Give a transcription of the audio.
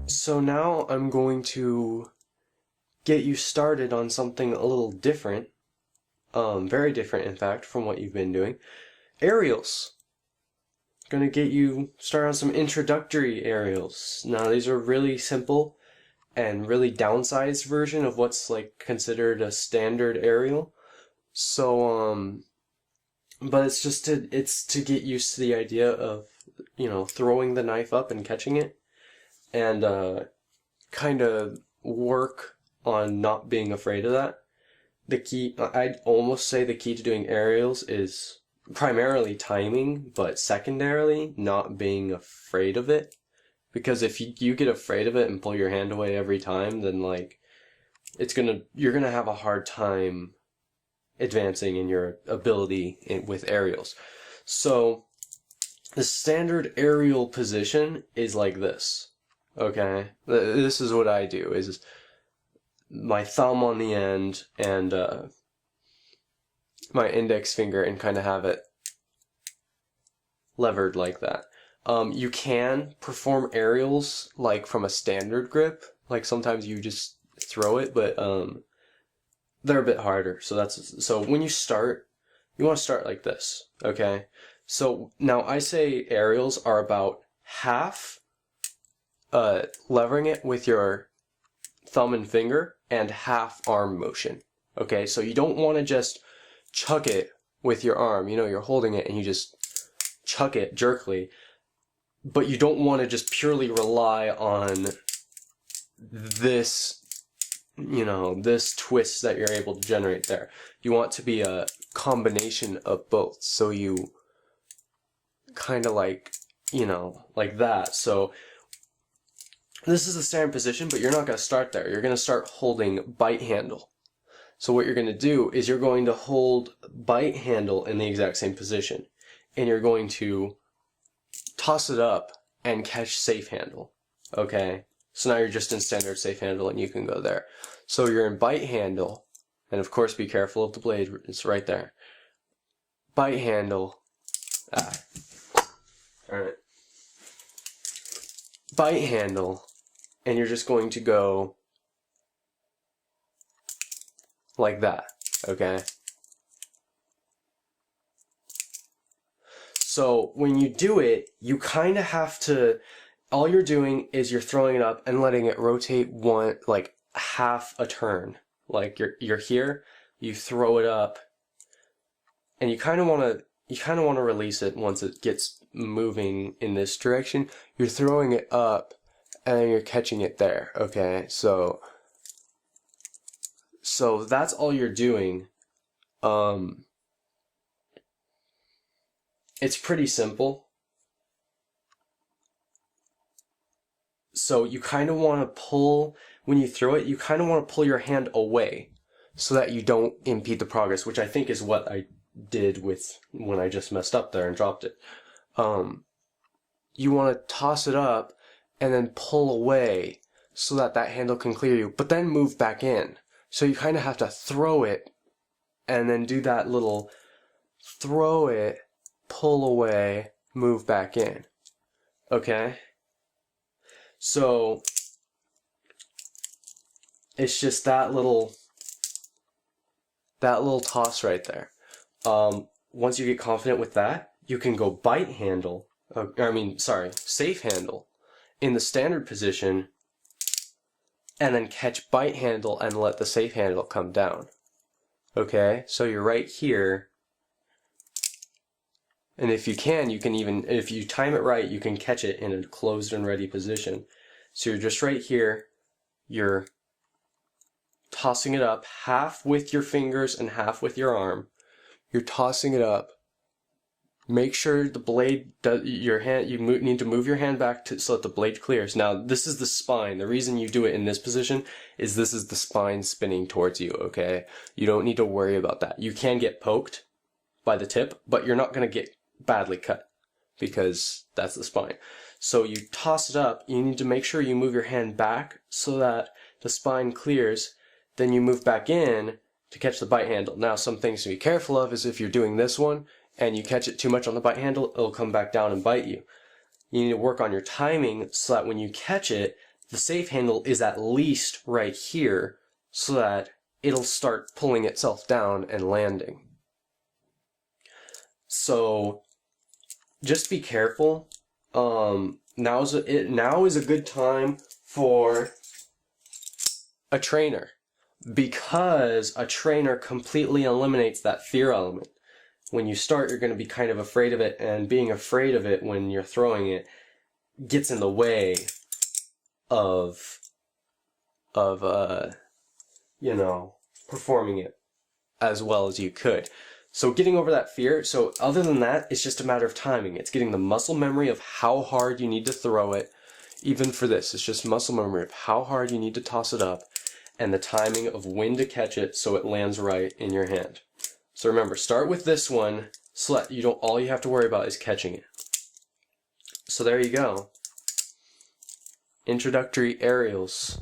So now I'm going to get you started on something a little different, very different in fact from what you've been doing. Aerials. Gonna get you started on some introductory aerials. Now these are really simple and really downsized version of what's like considered a standard aerial. So but it's to get used to the idea of, throwing the knife up and catching it, and kind of work on not being afraid of that. The key, I'd almost say the key to doing aerials is primarily timing, but secondarily not being afraid of it. Because if you get afraid of it and pull your hand away every time, then you're gonna have a hard time advancing in your ability with aerials. So the standard aerial position is like this. Okay, this is what I do, is my thumb on the end and my index finger, and kind of have it levered like that. You can perform aerials like from a standard grip, like sometimes you just throw it, but they're a bit harder. So when you start, you want to start like this, okay? So now I say aerials are about half levering it with your thumb and finger and half arm motion. Okay, so you don't want to just chuck it with your arm. You're holding it and you just chuck it jerkily, but you don't want to just purely rely on this, this twist that you're able to generate there. You want to be a combination of both. So you kind of like that. So this is the standard position, but you're not going to start there. You're going to start holding bite handle. So what you're going to do is you're going to hold bite handle in the exact same position, and you're going to toss it up and catch safe handle. Okay? So now you're just in standard safe handle and you can go there. So you're in bite handle, and of course be careful of the blade, it's right there. Bite handle. Alright. Bite handle, and you're just going to go like that, okay? So when you do it, you kind of have to, all you're doing is you're throwing it up and letting it rotate like half a turn. Like you're here, you throw it up, and you kind of want to release it once it gets moving in this direction. You're throwing it up and then you're catching it there. Okay, so that's all you're doing. It's pretty simple. So you kind of want to pull, when you throw it, you kind of want to pull your hand away so that you don't impede the progress, which I think is what I did with when I just messed up there and dropped it. You want to toss it up and then pull away so that handle can clear you, but then move back in. So you kind of have to throw it and then do that little throw it, pull away, move back in. Okay? So it's just that little toss right there. Once you get confident with that, you can go bite handle, safe handle in the standard position, and then catch bite handle and let the safe handle come down. Okay, so you're right here, and if you can even, if you time it right, you can catch it in a closed and ready position. So you're just right here, you're tossing it up, half with your fingers and half with your arm. You're tossing it up. Make sure the blade you need to move your hand back so that the blade clears. Now, this is the spine. The reason you do it in this position is this is the spine spinning towards you, okay? You don't need to worry about that. You can get poked by the tip, but you're not going to get badly cut because that's the spine. So you toss it up. You need to make sure you move your hand back so that the spine clears. Then you move back in to catch the bite handle. Now, some things to be careful of is if you're doing this one and you catch it too much on the bite handle, it'll come back down and bite you. You need to work on your timing so that when you catch it, the safe handle is at least right here so that it'll start pulling itself down and landing. So just be careful. Now is a good time for a trainer, because a trainer completely eliminates that fear element. When you start, you're going to be kind of afraid of it, and being afraid of it when you're throwing it gets in the way of performing it as well as you could. So getting over that fear, so other than that, it's just a matter of timing. It's getting the muscle memory of how hard you need to throw it. Even for this, it's just muscle memory of how hard you need to toss it up and the timing of when to catch it so it lands right in your hand. So remember, start with this one. All you have to worry about is catching it. So there you go. Introductory aerials.